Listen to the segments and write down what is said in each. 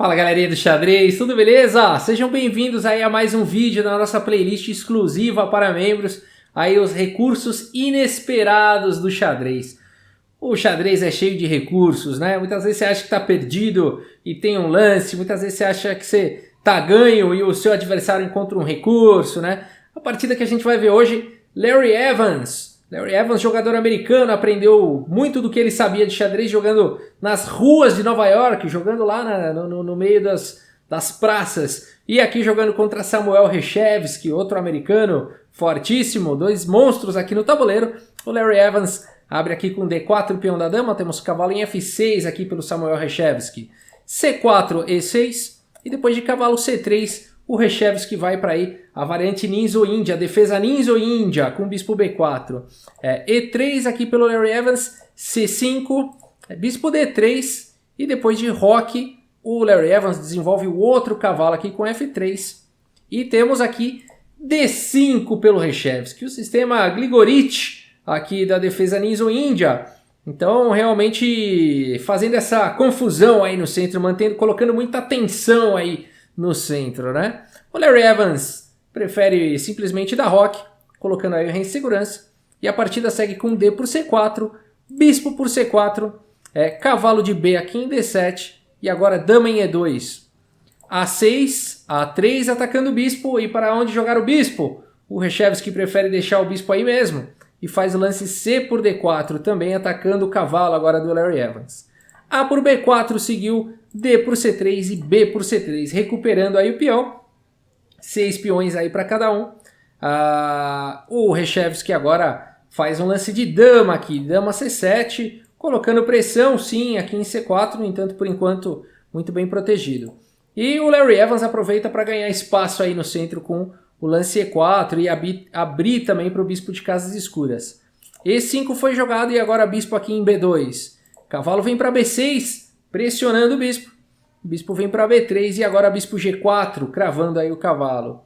Fala galerinha do xadrez, tudo beleza? Sejam bem-vindos aí a mais um vídeo da nossa playlist exclusiva para membros, aí os recursos inesperados do xadrez. O xadrez é cheio de recursos, né? Muitas vezes você acha que está perdido e tem um lance, muitas vezes você acha que você está ganho e o seu adversário encontra um recurso, né? A partida que a gente vai ver hoje, Larry Evans. Larry Evans, jogador americano, aprendeu muito do que ele sabia de xadrez jogando nas ruas de Nova York, jogando lá no meio das praças. E aqui jogando contra Samuel Reshevsky, outro americano fortíssimo, dois monstros aqui no tabuleiro. O Larry Evans abre aqui com D4 peão da dama, temos cavalo em F6 aqui pelo Samuel Reshevsky. C4, E6 e depois de cavalo C3, o Reshevsky vai para aí a variante Ninja-Índia, a defesa Ninja-Índia com bispo B4. E3 aqui pelo Larry Evans, C5, bispo D3 e depois de roque o Larry Evans desenvolve o outro cavalo aqui com F3. E temos aqui D5 pelo Reshevsky, o sistema Grigorich aqui da defesa Ninja-Índia. Então realmente fazendo essa confusão aí no centro, colocando muita tensão aí no centro, né? O Larry Evans prefere simplesmente dar roque, colocando aí o rei em segurança. E a partida segue com D por C4, bispo por C4, cavalo de B aqui em D7 e agora dama em E2. A6, A3 atacando o bispo e para onde jogar o bispo? O Reshevsky prefere deixar o bispo aí mesmo e faz o lance C por D4, também atacando o cavalo agora do Larry Evans. A por B4 seguiu D por C3 e B por C3, recuperando aí o peão. 6 peões aí para cada um. O Reshevsky agora faz um lance de dama aqui, dama C7, colocando pressão sim aqui em C4, no entanto por enquanto muito bem protegido. E o Larry Evans aproveita para ganhar espaço aí no centro com o lance E4 e abrir também para o bispo de casas escuras. E5 foi jogado e agora bispo aqui em B2. Cavalo vem para B6, pressionando o bispo. O bispo vem para B3 e agora bispo G4, cravando aí o cavalo.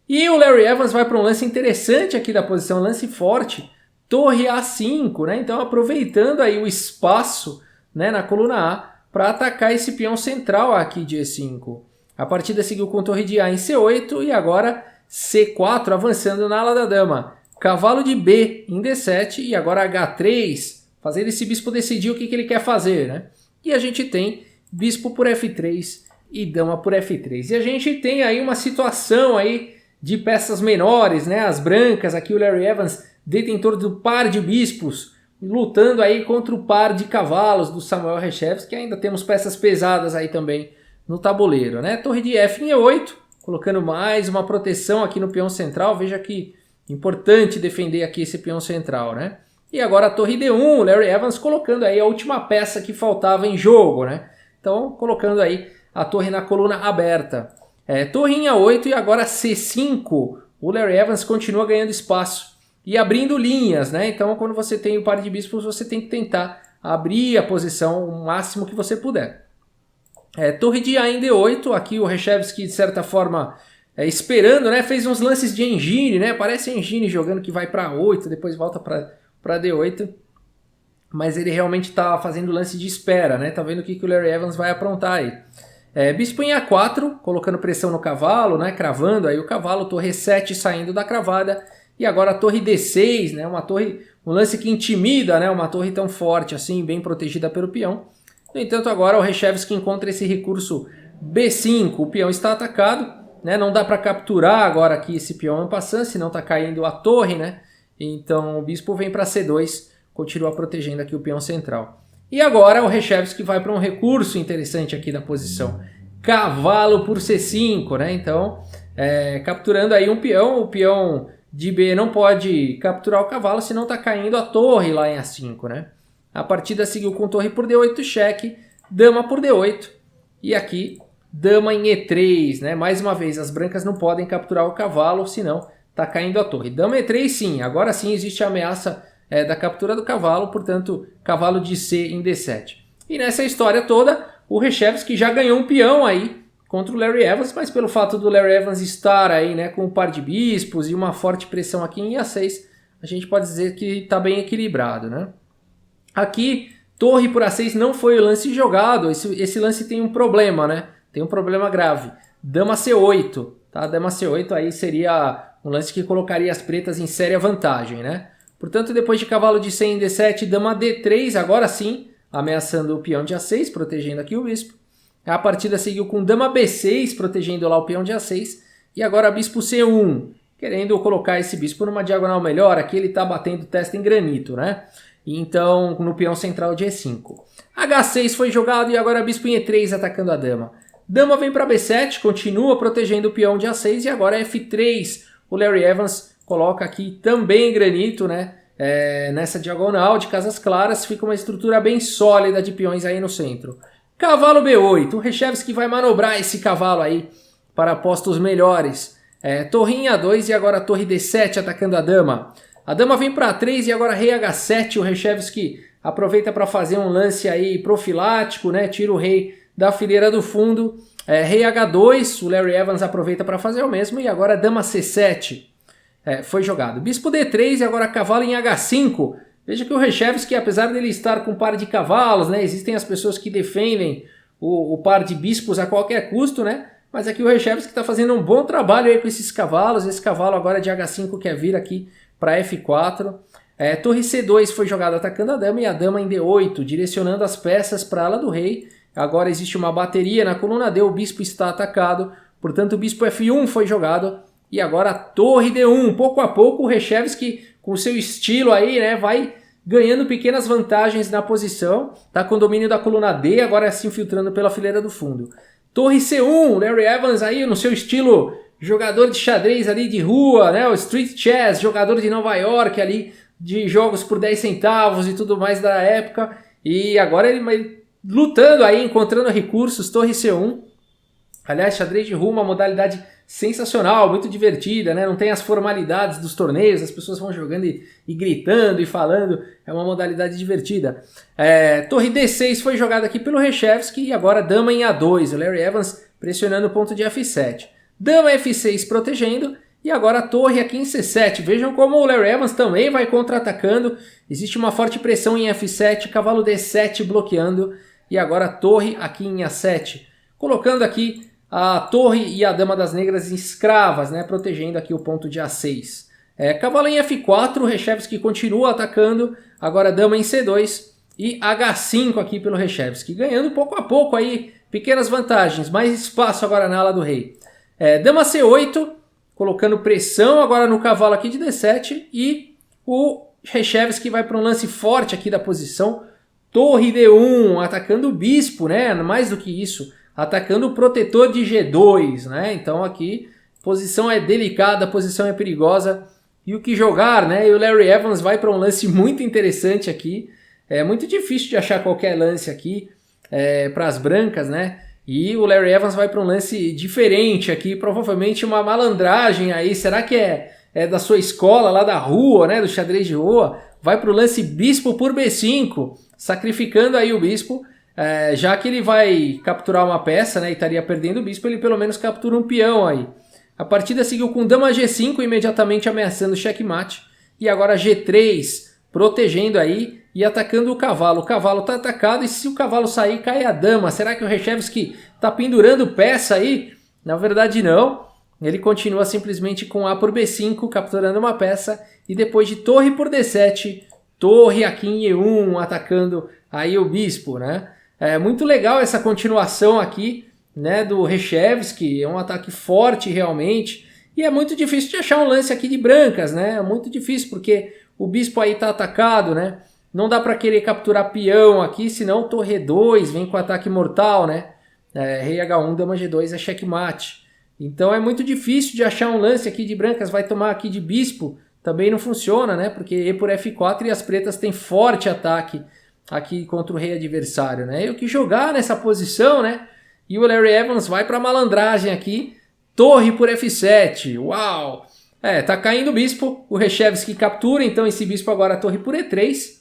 E o Larry Evans vai para um lance interessante aqui da posição, lance forte, torre A5, né? Então aproveitando aí o espaço, né, na coluna A para atacar esse peão central aqui de E5. A partida seguiu com torre de A em C8 e agora C4 avançando na ala da dama. Cavalo de B em D7 e agora H3, fazendo esse bispo decidir o que ele quer fazer, né? E a gente tem bispo por F3 e dama por F3. E a gente tem aí uma situação aí de peças menores, né? As brancas, aqui o Larry Evans, detentor do par de bispos, lutando aí contra o par de cavalos do Samuel Reshevsky, que ainda temos peças pesadas aí também no tabuleiro, né? Torre de F em E8, colocando mais uma proteção aqui no peão central. Veja que importante defender aqui esse peão central, né? E agora a torre D1, Larry Evans colocando aí a última peça que faltava em jogo, né? Então, colocando aí a torre na coluna aberta. Torre em A8 e agora C5. O Larry Evans continua ganhando espaço e abrindo linhas, né? Então, quando você tem o par de bispos, você tem que tentar abrir a posição o máximo que você puder. Torre de A em D8. Aqui o Reshevsky, de certa forma, esperando, né? Fez uns lances de engine, né? Parece engine jogando que vai para 8, depois volta para D8, mas ele realmente está fazendo lance de espera, né? Tá vendo o que o Larry Evans vai aprontar aí. Bispo em A4, colocando pressão no cavalo, né? Cravando aí o cavalo, torre E7 saindo da cravada, e agora a torre D6, né? Um lance que intimida, né? Uma torre tão forte assim, bem protegida pelo peão. No entanto, agora o Reshevsky encontra esse recurso B5, o peão está atacado, né? Não dá para capturar agora aqui esse peão en passant, senão está caindo a torre, né? Então o bispo vem para C2, continua protegendo aqui o peão central. E agora o Reshevsky vai para um recurso interessante aqui da posição. Cavalo por C5, né? Então, capturando aí um peão, o peão de B não pode capturar o cavalo, senão está caindo a torre lá em A5, né? A partida seguiu com torre por D8, cheque, dama por D8 e aqui dama em E3, né? Mais uma vez, as brancas não podem capturar o cavalo, senão está caindo a torre. Dama E3 sim, agora sim existe a ameaça da captura do cavalo, portanto, cavalo de C em D7. E nessa história toda, o Reshevsky já ganhou um peão aí contra o Larry Evans, mas pelo fato do Larry Evans estar aí, né, com um par de bispos e uma forte pressão aqui em A6, a gente pode dizer que está bem equilibrado, né? Aqui, torre por A6 não foi o lance jogado, esse lance tem um problema, né? tem um problema grave. Dama C8, tá? Dama C8 aí seria um lance que colocaria as pretas em séria vantagem, né? Portanto, depois de cavalo de 100 em D7, dama D3, agora sim, ameaçando o peão de A6, protegendo aqui o bispo. A partida seguiu com dama B6, protegendo lá o peão de A6. E agora bispo C1, querendo colocar esse bispo numa diagonal melhor. Aqui ele está batendo testa em granito, né? Então, no peão central de E5. H6 foi jogado e agora bispo em E3 atacando a dama. Dama vem para B7, continua protegendo o peão de A6 e agora F3. O Larry Evans coloca aqui também granito, né? Nessa diagonal de casas claras fica uma estrutura bem sólida de peões aí no centro. Cavalo B8, o Reshevsky vai manobrar esse cavalo aí para postos melhores. Torrinha A2 e agora torre D7 atacando a dama. A dama vem para A3 e agora rei H7, o Reshevsky aproveita para fazer um lance aí profilático, né? Tira o rei da fileira do fundo. Rei H2, o Larry Evans aproveita para fazer o mesmo e agora dama C7 foi jogado. Bispo D3 e agora cavalo em H5. Veja que o Reshevsky, apesar dele estar com um par de cavalos, né? Existem as pessoas que defendem o par de bispos a qualquer custo, né? Mas aqui o Reshevsky está fazendo um bom trabalho aí com esses cavalos. Esse cavalo agora de H5 quer vir aqui para F4. Torre C2 foi jogada atacando a dama e a dama em D8, direcionando as peças para a ala do rei. Agora existe uma bateria na coluna D, o bispo está atacado. Portanto, o bispo F1 foi jogado. E agora a torre D1. Pouco a pouco o Reshevsky, com o seu estilo aí, né, vai ganhando pequenas vantagens na posição. Tá com domínio da coluna D, agora se infiltrando pela fileira do fundo. Torre C1, Larry Evans aí no seu estilo jogador de xadrez ali de rua, né, o street chess, jogador de Nova York ali, de jogos por 10 centavos e tudo mais da época. E agora ele lutando aí, encontrando recursos, torre C1. Aliás, xadrez de rua, uma modalidade sensacional, muito divertida, né? Não tem as formalidades dos torneios, as pessoas vão jogando e gritando e falando, é uma modalidade divertida. Torre D6 foi jogada aqui pelo Reshevsky e agora dama em A2, o Larry Evans pressionando o ponto de F7. Dama F6 protegendo e agora torre aqui em C7. Vejam como o Larry Evans também vai contra-atacando, existe uma forte pressão em F7, cavalo D7 bloqueando e agora torre aqui em A7, colocando aqui a torre e a dama das negras escravas, né, protegendo aqui o ponto de A6. Cavalo em F4, o Reshevsky continua atacando, agora dama em C2 e H5 aqui pelo Reshevsky, ganhando pouco a pouco aí pequenas vantagens, mais espaço agora na ala do rei. Dama C8, colocando pressão agora no cavalo aqui de D7 e o Reshevsky vai para um lance forte aqui da posição, torre D1, atacando o bispo, né, mais do que isso, atacando o protetor de G2, né? Então aqui posição é delicada, posição é perigosa. E o que jogar, né? E o Larry Evans vai para um lance muito interessante aqui. É muito difícil de achar qualquer lance aqui para as brancas, né? E o Larry Evans vai para um lance diferente aqui, provavelmente uma malandragem aí. Será que é da sua escola lá da rua, né? Do xadrez de rua? Vai para o lance bispo por B5, sacrificando aí o bispo. Já que ele vai capturar uma peça, né, e estaria perdendo o bispo, ele pelo menos captura um peão aí. A partida seguiu com dama G5, imediatamente ameaçando o checkmate. E agora G3, protegendo aí e atacando o cavalo. O cavalo está atacado e se o cavalo sair, cai a dama. Será que o Reshevsky está pendurando peça aí? Na verdade não. Ele continua simplesmente com A por B5, capturando uma peça. E depois de torre por D7, torre aqui em E1, atacando aí o bispo, né? Muito legal essa continuação aqui, né, do Reshevsky, é um ataque forte realmente, e é muito difícil de achar um lance aqui de brancas, né, é muito difícil porque o bispo aí está atacado, né, não dá para querer capturar peão aqui, senão torre 2 vem com ataque mortal, né, rei H1, dama G2 é checkmate, então é muito difícil de achar um lance aqui de brancas, vai tomar aqui de bispo, também não funciona, né, porque E por F4 e as pretas têm forte ataque aqui contra o rei adversário, né? E o que jogar nessa posição, né? E o Larry Evans vai para malandragem aqui, torre por F7, uau! Tá caindo o bispo, o Reshevsky captura, então esse bispo agora torre por E3.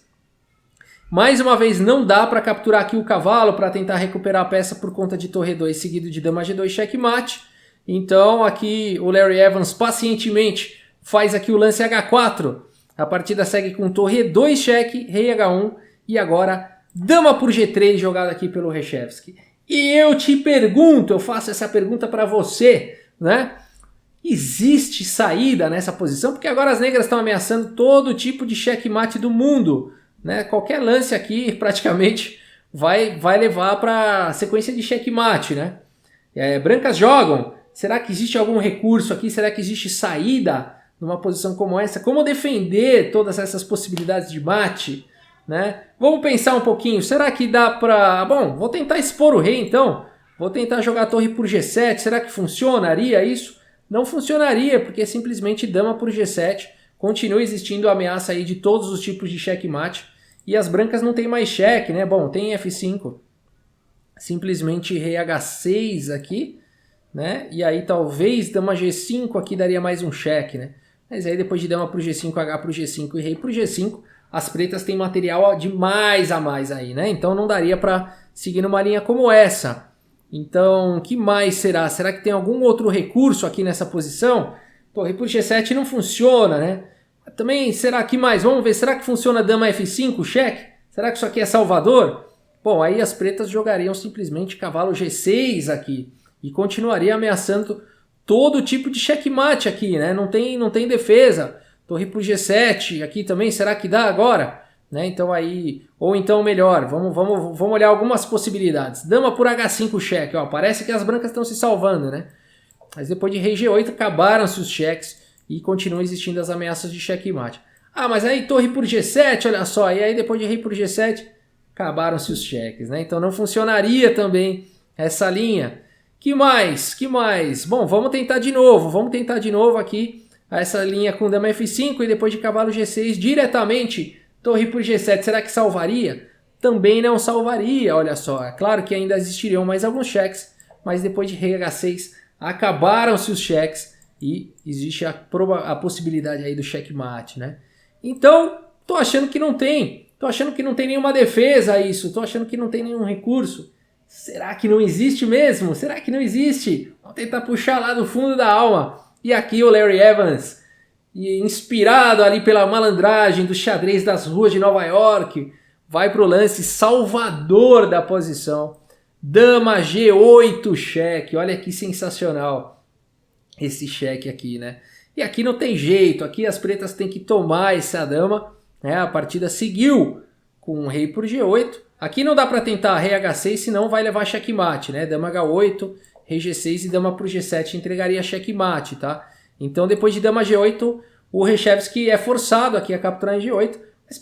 Mais uma vez não dá para capturar aqui o cavalo para tentar recuperar a peça por conta de torre 2 seguido de dama G2 checkmate. Então aqui o Larry Evans pacientemente faz aqui o lance H4. A partida segue com torre 2 cheque, rei H1 e agora dama por G3 jogada aqui pelo Reshevsky. E eu te pergunto, eu faço essa pergunta para você, né? Existe saída nessa posição? Porque agora as negras estão ameaçando todo tipo de checkmate do mundo, né? Qualquer lance aqui praticamente vai levar para sequência de checkmate, né? Brancas jogam. Será que existe algum recurso aqui? Será que existe saída numa posição como essa? Como defender todas essas possibilidades de mate, né? Vamos pensar um pouquinho. Será que dá para... Bom, vou tentar expor o rei então. Vou tentar jogar a torre por G7. Será que funcionaria isso? Não funcionaria, porque simplesmente dama por G7, continua existindo a ameaça aí de todos os tipos de checkmate, e as brancas não tem mais cheque, né? Bom, tem F5, simplesmente rei H6 aqui, né? E aí talvez dama G5 aqui daria mais um cheque, né? Mas aí depois de dama pro G5, H pro G5 e rei pro G5, as pretas têm material de mais a mais aí, né? Então não daria para seguir numa linha como essa. Então, o que mais será? Será que tem algum outro recurso aqui nessa posição? Torre por G7 não funciona, né? Também, será que mais? Vamos ver, será que funciona dama F5, cheque? Será que isso aqui é Salvador? Bom, aí as pretas jogariam simplesmente cavalo G6 aqui e continuaria ameaçando todo tipo de checkmate aqui, né? Não tem defesa. Torre por G7 aqui também, será que dá agora? Né? Então aí, ou então melhor, vamos olhar algumas possibilidades. Dama por H5 cheque, ó, parece que as brancas estão se salvando, né? Mas depois de rei G8 acabaram-se os cheques e continuam existindo as ameaças de checkmate. Ah, mas aí torre por G7, olha só, e aí depois de rei por G7 acabaram-se os cheques, né? Então não funcionaria também essa linha. Que mais? Que mais? Bom, vamos tentar de novo aqui essa linha com dama F5 e depois de cavalo G6 diretamente torre por G7, será que salvaria? Também não salvaria, olha só. É claro que ainda existiriam mais alguns cheques, mas depois de rei H6 acabaram-se os cheques e existe a possibilidade aí do checkmate, né? Então, tô achando que não tem nenhuma defesa a isso, tô achando que não tem nenhum recurso. Será que não existe mesmo? Será que não existe? Vamos tentar puxar lá do fundo da alma. E aqui o Larry Evans, e inspirado ali pela malandragem do xadrez das ruas de Nova York, vai para o lance salvador da posição. Dama G8 cheque, olha que sensacional esse cheque aqui, né? E aqui não tem jeito, aqui as pretas têm que tomar essa dama, né? A partida seguiu com o rei por G8. Aqui não dá para tentar rei H6, senão vai levar checkmate, né? Dama H8, rei G6 e dama por G7 entregaria checkmate, tá? Então, depois de dama G8, o Reshevsky é forçado aqui a capturar em G8.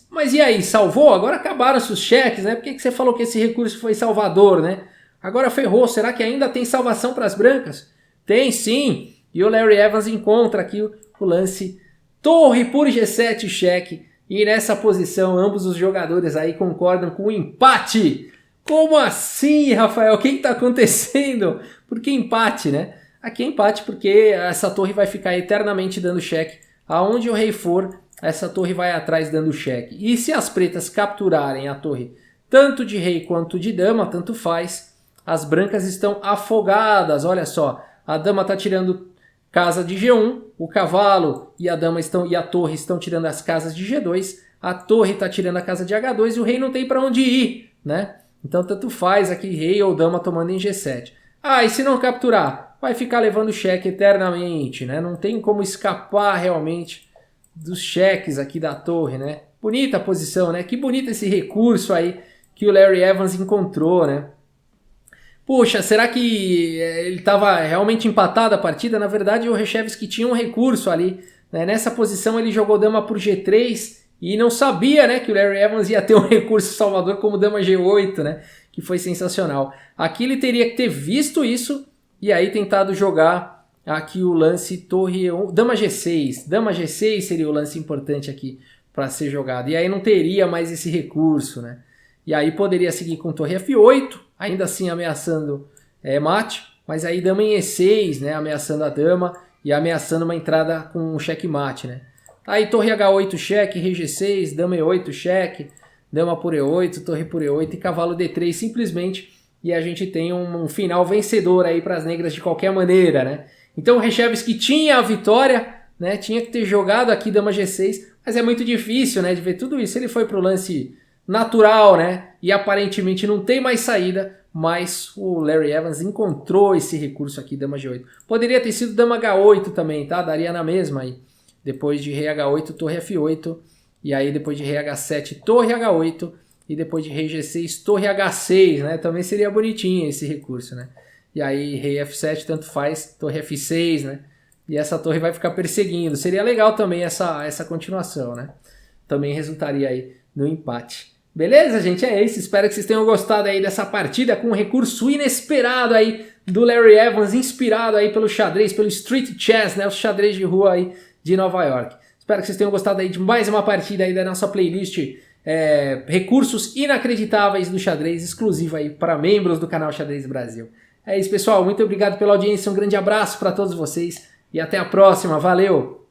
Mas e aí, salvou? Agora acabaram-se os cheques, né? Por que você falou que esse recurso foi salvador, né? Agora ferrou. Será que ainda tem salvação para as brancas? Tem sim. E o Larry Evans encontra aqui o lance torre por G7 cheque. E nessa posição, ambos os jogadores aí concordam com o empate. Como assim, Rafael? O que está acontecendo? Por que empate, né? Aqui é empate porque essa torre vai ficar eternamente dando cheque. Aonde o rei for, essa torre vai atrás dando cheque. E se as pretas capturarem a torre tanto de rei quanto de dama, tanto faz, as brancas estão afogadas. Olha só, a dama está tirando casa de G1, o cavalo e a dama e a torre estão tirando as casas de G2, a torre está tirando a casa de H2 e o rei não tem para onde ir, né? Então tanto faz aqui rei ou dama tomando em G7. Ah, e se não capturar? Vai ficar levando cheque eternamente, né? Não tem como escapar realmente dos cheques aqui da torre, né? Bonita a posição, né? Que bonito esse recurso aí que o Larry Evans encontrou, né? Puxa, será que ele estava realmente empatado a partida? Na verdade, o Reshevsky tinha um recurso ali, né? Nessa posição ele jogou dama por G3 e não sabia, né, que o Larry Evans ia ter um recurso salvador como dama G8, né? Que foi sensacional. Aqui ele teria que ter visto isso e aí tentado jogar aqui o lance torre... Dama G6. Dama G6 seria o lance importante aqui para ser jogado. E aí não teria mais esse recurso, né? E aí poderia seguir com torre F8, ainda assim ameaçando mate. Mas aí dama em E6, né? Ameaçando a dama e ameaçando uma entrada com checkmate, né? Aí torre H8 cheque, rei G6, dama E8 cheque, dama por E8, torre por E8 e cavalo D3 simplesmente. E a gente tem um final vencedor aí para as negras de qualquer maneira, né? Então o Reshevsky tinha a vitória, né? Tinha que ter jogado aqui dama G6, mas é muito difícil, né, de ver tudo isso. Ele foi para o lance natural, né? E aparentemente não tem mais saída, mas o Larry Evans encontrou esse recurso aqui, dama G8. Poderia ter sido dama H8 também, tá? Daria na mesma aí. Depois de rei H8, torre F8, e aí depois de rei H7, torre H8, e depois de rei G6, torre H6, né? Também seria bonitinho esse recurso, né? E aí rei F7, tanto faz, torre F6, né? E essa torre vai ficar perseguindo. Seria legal também essa continuação, né? Também resultaria aí no empate. Beleza, gente? É isso. Espero que vocês tenham gostado aí dessa partida com um recurso inesperado aí do Larry Evans, inspirado aí pelo xadrez, pelo Street Chess, né? O xadrez de rua aí de Nova York. Espero que vocês tenham gostado aí de mais uma partida aí da nossa playlist recursos inacreditáveis do xadrez, exclusivo aí para membros do canal Xadrez Brasil. É isso, pessoal. Muito obrigado pela audiência. Um grande abraço para todos vocês e até a próxima. Valeu!